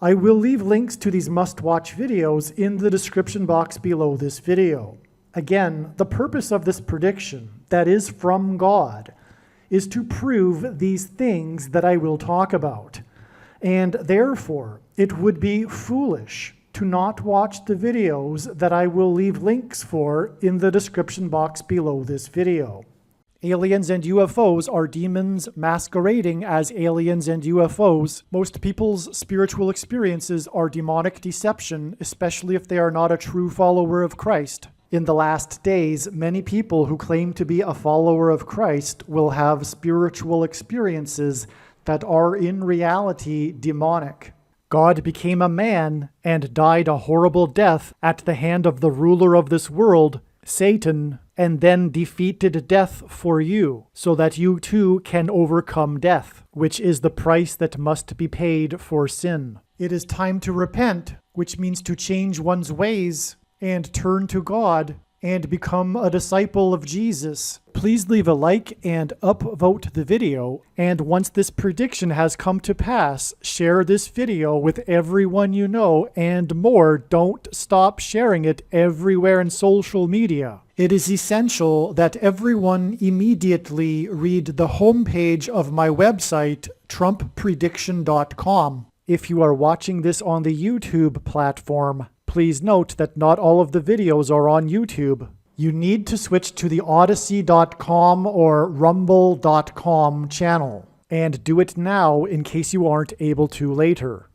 Speaker 1: I will leave links to these must-watch videos in the description box below this video. Again, the purpose of this prediction, that is from God, is to prove these things that I will talk about. And therefore, it would be foolish to not watch the videos that I will leave links for in the description box below this video. Aliens and UFOs are demons masquerading as aliens and UFOs. Most people's spiritual experiences are demonic deception, especially if they are not a true follower of Christ. In the last days, many people who claim to be a follower of Christ will have spiritual experiences that are in reality demonic. God became a man and died a horrible death at the hand of the ruler of this world, Satan, and then defeated death for you, so that you too can overcome death, which is the price that must be paid for sin. It is time to repent, which means to change one's ways and turn to God and become a disciple of Jesus. Please leave a like and upvote the video, and once this prediction has come to pass, share this video with everyone you know, and more, don't stop sharing it everywhere in social media. It is essential that everyone immediately read the homepage of my website, TrumpPrediction.com. If you are watching this on the YouTube platform, please note that not all of the videos are on YouTube. You need to switch to the Odyssey.com or Rumble.com channel, and do it now in case you aren't able to later.